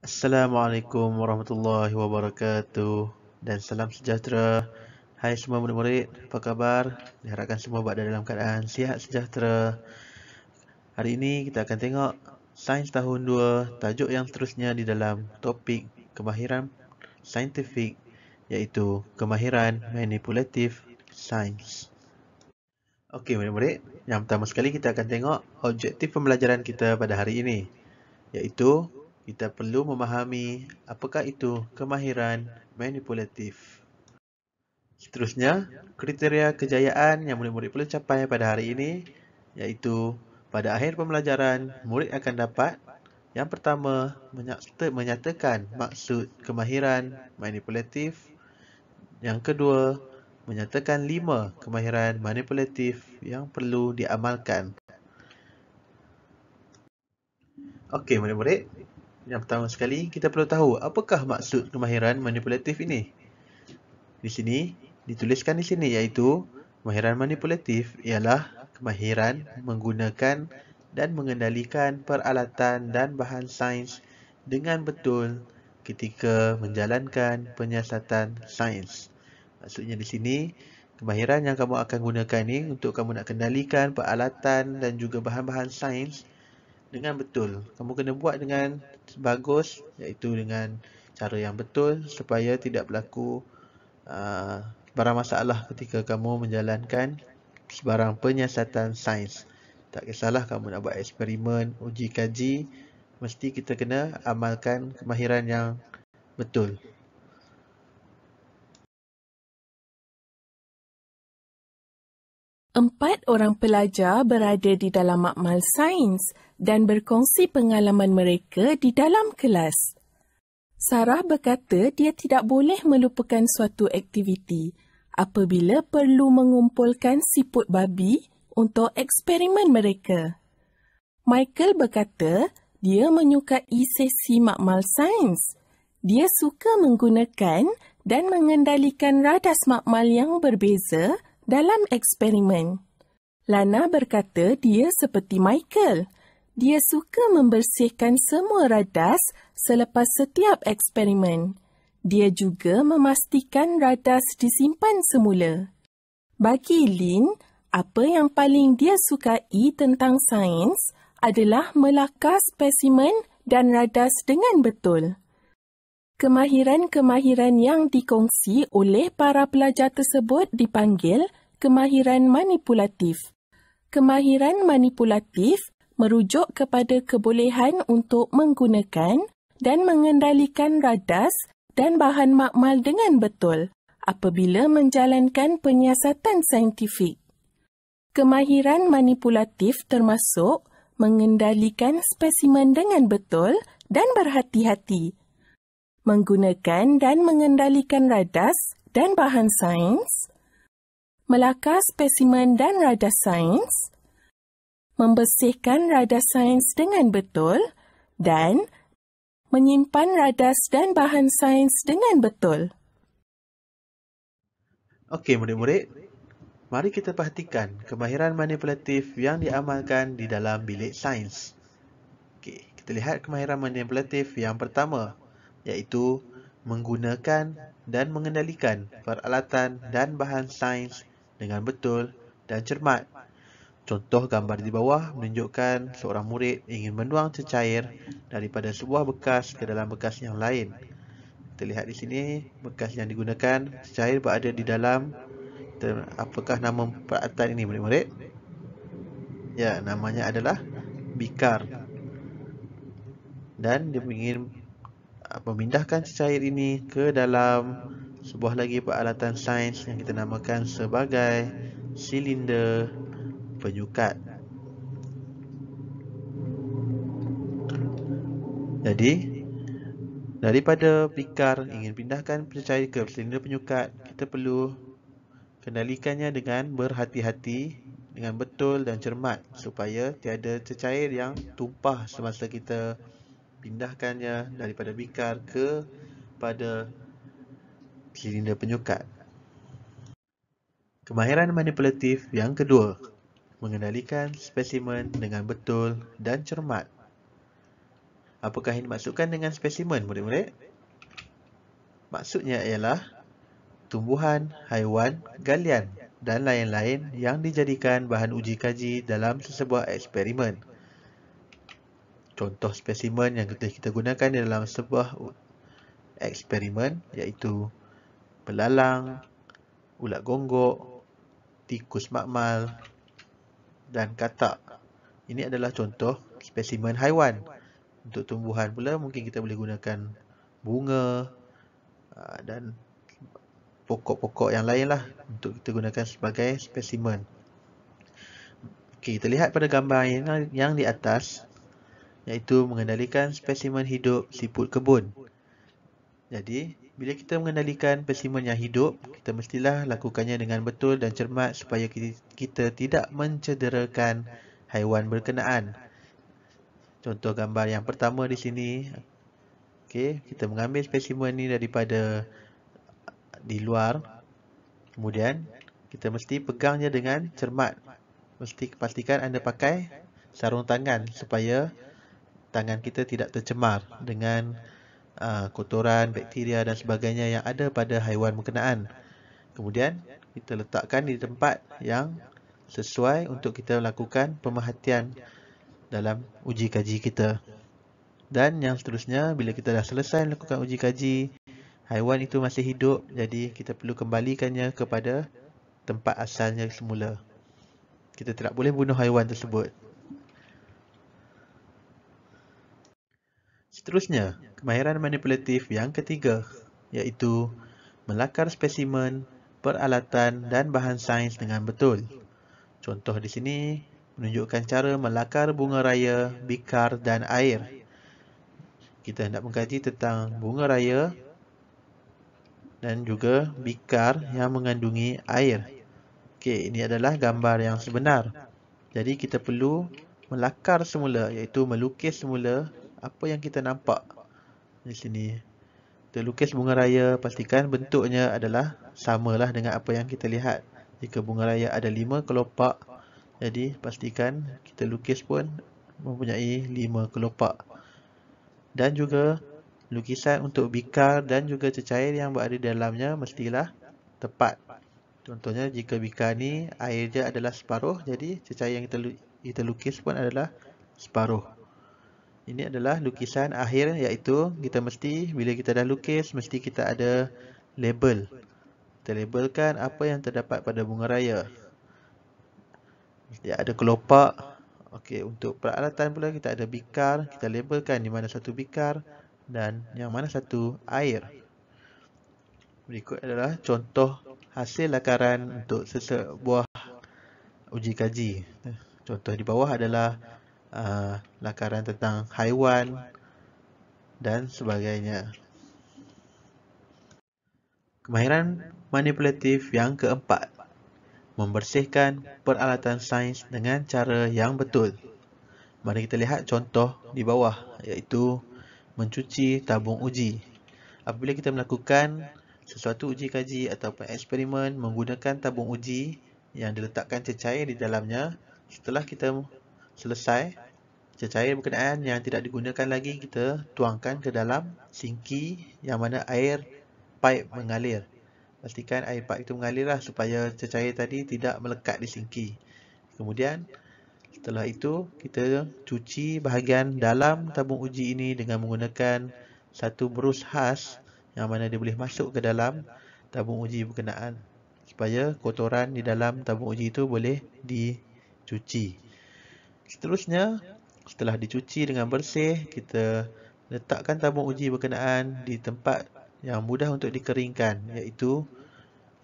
Assalamualaikum warahmatullahi wabarakatuh dan salam sejahtera. Hai semua murid-murid, apa khabar? Diharapkan semua berada dalam keadaan sihat sejahtera. Hari ini kita akan tengok Sains Tahun 2, tajuk yang seterusnya di dalam topik kemahiran saintifik, iaitu kemahiran manipulatif sains. Okey murid-murid, yang pertama sekali kita akan tengok objektif pembelajaran kita pada hari ini, iaitu kita perlu memahami apakah itu kemahiran manipulatif. Seterusnya, kriteria kejayaan yang murid-murid perlu capai pada hari ini, iaitu pada akhir pembelajaran, murid akan dapat yang pertama, menyatakan maksud kemahiran manipulatif. Yang kedua, menyatakan 5 kemahiran manipulatif yang perlu diamalkan. Okey murid-murid, yang pertama sekali kita perlu tahu apakah maksud kemahiran manipulatif ini. Di sini dituliskan di sini iaitu kemahiran manipulatif ialah kemahiran menggunakan dan mengendalikan peralatan dan bahan sains dengan betul ketika menjalankan penyiasatan sains. Maksudnya di sini kemahiran yang kamu akan gunakan ni untuk kamu nak kendalikan peralatan dan juga bahan-bahan sains dengan betul. Kamu kena buat dengan bagus, iaitu dengan cara yang betul supaya tidak berlaku sebarang masalah ketika kamu menjalankan sebarang penyiasatan sains. Tak kisahlah kamu nak buat eksperimen, uji kaji, mesti kita kena amalkan kemahiran yang betul. Empat orang pelajar berada di dalam makmal sains dan berkongsi pengalaman mereka di dalam kelas. Sarah berkata dia tidak boleh melupakan suatu aktiviti apabila perlu mengumpulkan siput babi untuk eksperimen mereka. Michael berkata dia menyukai sesi makmal sains. Dia suka menggunakan dan mengendalikan radas makmal yang berbeza dalam eksperimen. Lana berkata dia seperti Michael. Dia suka membersihkan semua radas selepas setiap eksperimen. Dia juga memastikan radas disimpan semula. Bagi Lynn, apa yang paling dia sukai tentang sains adalah melakar spesimen dan radas dengan betul. Kemahiran-kemahiran yang dikongsi oleh para pelajar tersebut dipanggil kemahiran manipulatif. Kemahiran manipulatif merujuk kepada kebolehan untuk menggunakan dan mengendalikan radas dan bahan makmal dengan betul apabila menjalankan penyiasatan saintifik. Kemahiran manipulatif termasuk mengendalikan spesimen dengan betul dan berhati-hati, menggunakan dan mengendalikan radas dan bahan sains, melakar spesimen dan radas sains, membersihkan radas sains dengan betul dan menyimpan radas dan bahan sains dengan betul. Okey murid-murid, mari kita perhatikan kemahiran manipulatif yang diamalkan di dalam bilik sains. Okey, kita lihat kemahiran manipulatif yang pertama, iaitu menggunakan dan mengendalikan peralatan dan bahan sains dengan betul dan cermat. Contoh gambar di bawah menunjukkan seorang murid ingin menuang cecair daripada sebuah bekas ke dalam bekas yang lain. Kita lihat di sini bekas yang digunakan, cecair berada di dalam. Apakah nama peralatan ini murid-murid? Ya, namanya adalah bikar. Dan dia ingin memindahkan cecair ini ke dalam sebuah lagi peralatan sains yang kita namakan sebagai silinder penyukat. Jadi, daripada bikar ingin pindahkan cecair ke silinder penyukat, kita perlu kendalikannya dengan berhati-hati, dengan betul dan cermat supaya tiada cecair yang tumpah semasa kita pindahkannya daripada bikar ke pada silinder penyukat. Kemahiran manipulatif yang kedua, mengendalikan spesimen dengan betul dan cermat. Apakah yang dimaksudkan dengan spesimen, murid-murid? Maksudnya ialah tumbuhan, haiwan, galian dan lain-lain yang dijadikan bahan uji kaji dalam sesebuah eksperimen. Contoh spesimen yang kita gunakan di dalam sebuah eksperimen iaitu belalang, ulat gonggok, tikus makmal dan katak. Ini adalah contoh spesimen haiwan. Untuk tumbuhan pula mungkin kita boleh gunakan bunga dan pokok-pokok yang lain lah untuk kita gunakan sebagai spesimen. Okey, kita lihat pada gambar yang di atas iaitu mengendalikan spesimen hidup siput kebun. Jadi, bila kita mengendalikan spesimen yang hidup, kita mestilah lakukannya dengan betul dan cermat supaya kita tidak mencederakan haiwan berkenaan. Contoh gambar yang pertama di sini. Okey, kita mengambil spesimen ni daripada di luar. Kemudian, kita mesti pegangnya dengan cermat. Mesti pastikan anda pakai sarung tangan supaya tangan kita tidak tercemar dengan kotoran, bakteria dan sebagainya yang ada pada haiwan berkenaan. Kemudian, kita letakkan di tempat yang sesuai untuk kita lakukan pemerhatian dalam uji kaji kita. Dan yang seterusnya, bila kita dah selesai melakukan uji kaji, haiwan itu masih hidup, jadi kita perlu kembalikannya kepada tempat asalnya semula. Kita tidak boleh bunuh haiwan tersebut. Seterusnya, kemahiran manipulatif yang ketiga, iaitu melakar spesimen, peralatan dan bahan sains dengan betul. Contoh di sini menunjukkan cara melakar bunga raya, bikar dan air. Kita hendak mengkaji tentang bunga raya dan juga bikar yang mengandungi air. Okey, ini adalah gambar yang sebenar. Jadi kita perlu melakar semula, iaitu melukis semula apa yang kita nampak di sini. Kita lukis bunga raya, pastikan bentuknya adalah samalah dengan apa yang kita lihat. Jika bunga raya ada 5 kelopak, jadi pastikan kita lukis pun mempunyai 5 kelopak. Dan juga lukisan untuk bikar dan juga cecair yang berada di dalamnya mestilah tepat. Contohnya jika bikar ni air dia adalah separuh, jadi cecair yang kita lukis pun adalah separuh. Ini adalah lukisan akhir, iaitu kita mesti bila kita dah lukis mesti kita ada label. Kita labelkan apa yang terdapat pada bunga raya. Mesti ada kelopak. Okey, untuk peralatan pula kita ada bikar, kita labelkan di mana satu bikar dan yang mana satu air. Berikut adalah contoh hasil lakaran untuk sesebuah uji kaji. Contoh di bawah adalah lakaran tentang haiwan dan sebagainya. Kemahiran manipulatif yang keempat, membersihkan peralatan sains dengan cara yang betul. Mari kita lihat contoh di bawah, iaitu mencuci tabung uji. Apabila kita melakukan sesuatu uji kaji ataupun eksperimen menggunakan tabung uji yang diletakkan cecair di dalamnya, setelah kita selesai, cecair berkenaan yang tidak digunakan lagi kita tuangkan ke dalam sinki yang mana air paip mengalir. Pastikan air paip itu mengalirlah supaya cecair tadi tidak melekat di sinki. Kemudian setelah itu kita cuci bahagian dalam tabung uji ini dengan menggunakan satu berus khas yang mana dia boleh masuk ke dalam tabung uji berkenaan supaya kotoran di dalam tabung uji itu boleh dicuci. Seterusnya, setelah dicuci dengan bersih, kita letakkan tabung uji berkenaan di tempat yang mudah untuk dikeringkan, iaitu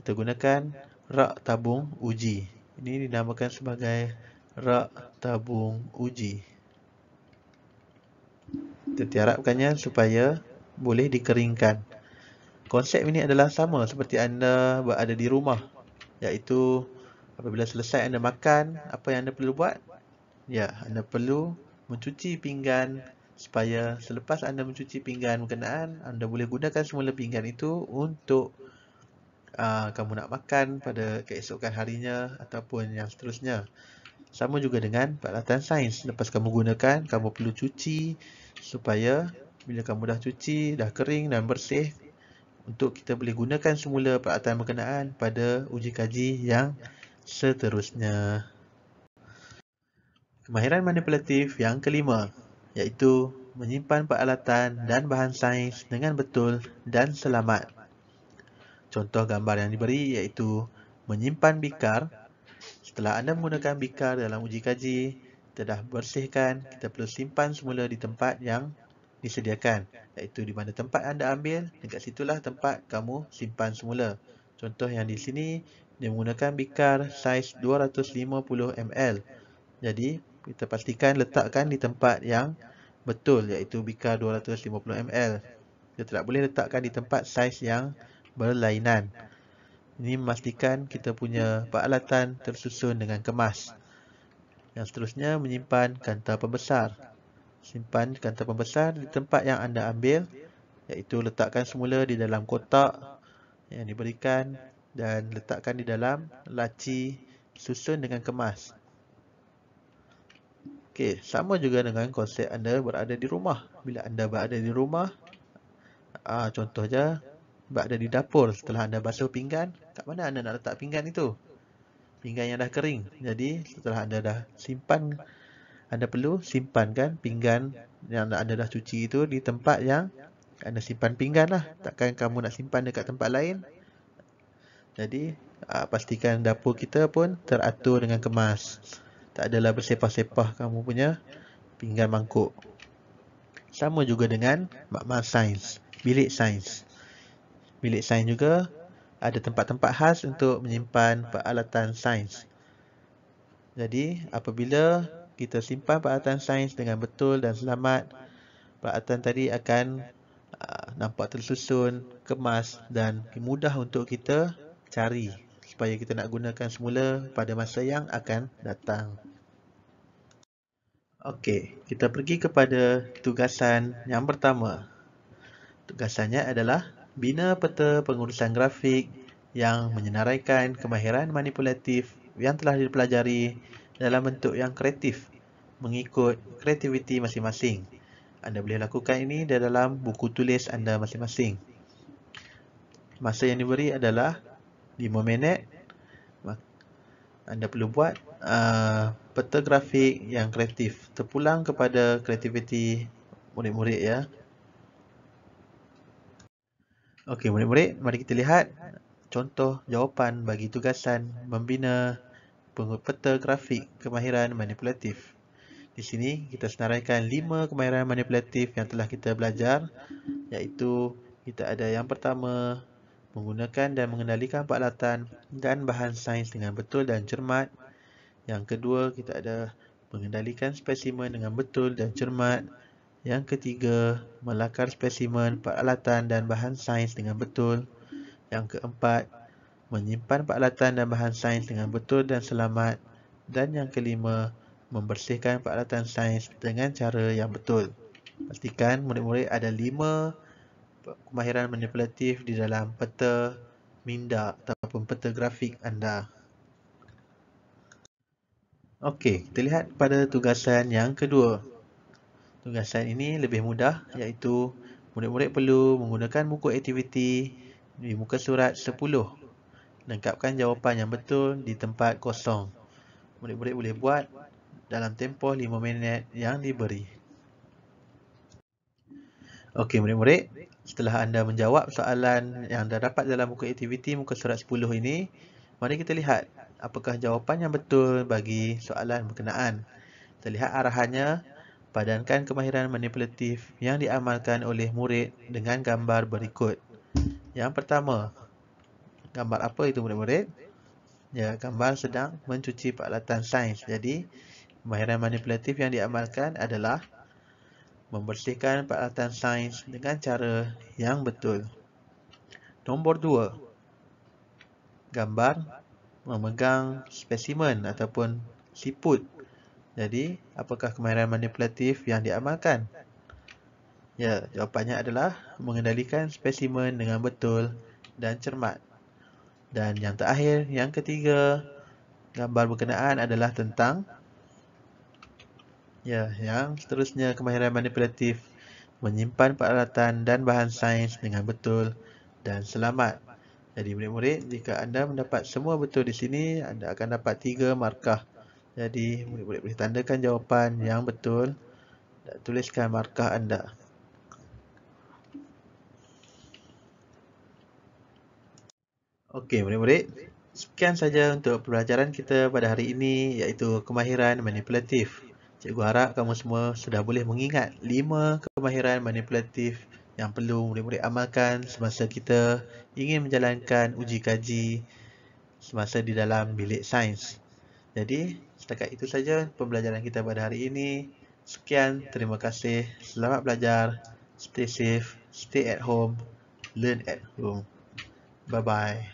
kita gunakan rak tabung uji. Ini dinamakan sebagai rak tabung uji. Kita tiarapkannya supaya boleh dikeringkan. Konsep ini adalah sama seperti anda berada di rumah, iaitu apabila selesai anda makan, apa yang anda perlu buat? Ya, anda perlu mencuci pinggan supaya selepas anda mencuci pinggan berkenaan, anda boleh gunakan semula pinggan itu untuk kamu nak makan pada keesokan harinya ataupun yang seterusnya. Sama juga dengan peralatan sains. Lepas kamu gunakan, kamu perlu cuci supaya bila kamu dah cuci, dah kering dan bersih, untuk kita boleh gunakan semula peralatan berkenaan pada uji kaji yang seterusnya. Kemahiran manipulatif yang kelima, iaitu menyimpan peralatan dan bahan sains dengan betul dan selamat. Contoh gambar yang diberi iaitu menyimpan bikar. Setelah anda menggunakan bikar dalam uji kaji, kita dah bersihkan, kita perlu simpan semula di tempat yang disediakan, iaitu di mana tempat anda ambil, dekat situlah tempat kamu simpan semula. Contoh yang di sini, dia menggunakan bikar saiz 250 ml. Jadi, kita pastikan letakkan di tempat yang betul, iaitu bikar 250 ml. Kita tidak boleh letakkan di tempat saiz yang berlainan. Ini memastikan kita punya peralatan tersusun dengan kemas. Yang seterusnya, menyimpan kanta pembesar. Simpan kanta pembesar di tempat yang anda ambil, iaitu letakkan semula di dalam kotak yang diberikan dan letakkan di dalam laci susun dengan kemas. Okey, sama juga dengan konsep anda berada di rumah. Bila anda berada di rumah, contoh je, berada di dapur, setelah anda basuh pinggan, kat mana anda nak letak pinggan itu? Pinggan yang dah kering. Jadi, setelah anda dah simpan, anda perlu simpankan pinggan yang anda dah cuci itu di tempat yang anda simpan pinggan lah. Takkan kamu nak simpan dekat tempat lain. Jadi, pastikan dapur kita pun teratur dengan kemas. Tak adalah bersepah-sepah kamu punya pinggan mangkuk. Sama juga dengan makmal sains, bilik sains. Bilik sains juga ada tempat-tempat khas untuk menyimpan peralatan sains. Jadi, apabila kita simpan peralatan sains dengan betul dan selamat, peralatan tadi akan nampak tersusun, kemas dan mudah untuk kita cari supaya kita nak gunakan semula pada masa yang akan datang. Okey, kita pergi kepada tugasan yang pertama. Tugasannya adalah bina peta pengurusan grafik yang menyenaraikan kemahiran manipulatif yang telah dipelajari dalam bentuk yang kreatif mengikut kreativiti masing-masing. Anda boleh lakukan ini di dalam buku tulis anda masing-masing. Masa yang diberi adalah 5 minit. Anda perlu buat peta grafik yang kreatif. Terpulang kepada kreativiti murid-murid ya. Okey, murid-murid, mari kita lihat contoh jawapan bagi tugasan membina peta grafik kemahiran manipulatif. Di sini kita senaraikan 5 kemahiran manipulatif yang telah kita belajar, iaitu kita ada yang pertama, menggunakan dan mengendalikan peralatan dan bahan sains dengan betul dan cermat. Yang kedua, kita ada mengendalikan spesimen dengan betul dan cermat. Yang ketiga, melakar spesimen, peralatan dan bahan sains dengan betul. Yang keempat, menyimpan peralatan dan bahan sains dengan betul dan selamat. Dan yang kelima, membersihkan peralatan sains dengan cara yang betul. Pastikan murid-murid ada 5 kemahiran manipulatif di dalam peta minda ataupun peta grafik anda. Okey, kita lihat pada tugasan yang kedua. Tugasan ini lebih mudah, iaitu murid-murid perlu menggunakan buku aktiviti di muka surat 10. Lengkapkan jawapan yang betul di tempat kosong. Murid-murid boleh buat dalam tempoh 5 minit yang diberi. Okey murid-murid, setelah anda menjawab soalan yang anda dapat dalam buku aktiviti muka surat 10 ini, mari kita lihat apakah jawapan yang betul bagi soalan berkenaan. Kita lihat arahannya, padankan kemahiran manipulatif yang diamalkan oleh murid dengan gambar berikut. Yang pertama, gambar apa itu murid-murid? Ya, gambar sedang mencuci peralatan sains. Jadi, kemahiran manipulatif yang diamalkan adalah membersihkan peralatan sains dengan cara yang betul. Nombor 2. Gambar memegang spesimen ataupun siput. Jadi, apakah kemahiran manipulatif yang diamalkan? Ya, jawapannya adalah mengendalikan spesimen dengan betul dan cermat. Dan yang terakhir, yang ketiga, gambar berkenaan adalah tentang yang seterusnya kemahiran manipulatif menyimpan peralatan dan bahan sains dengan betul dan selamat. Jadi murid-murid, jika anda mendapat semua betul di sini, anda akan dapat 3 markah. Jadi murid-murid boleh tandakan jawapan yang betul dan tuliskan markah anda. Okey murid-murid, sekian saja untuk pembelajaran kita pada hari ini, iaitu kemahiran manipulatif. Cikgu harap kamu semua sudah boleh mengingat 5 kemahiran manipulatif yang perlu murid-murid amalkan semasa kita ingin menjalankan uji kaji semasa di dalam bilik sains. Jadi, setakat itu saja pembelajaran kita pada hari ini. Sekian, terima kasih. Selamat belajar. Stay safe, stay at home, learn at home. Bye-bye.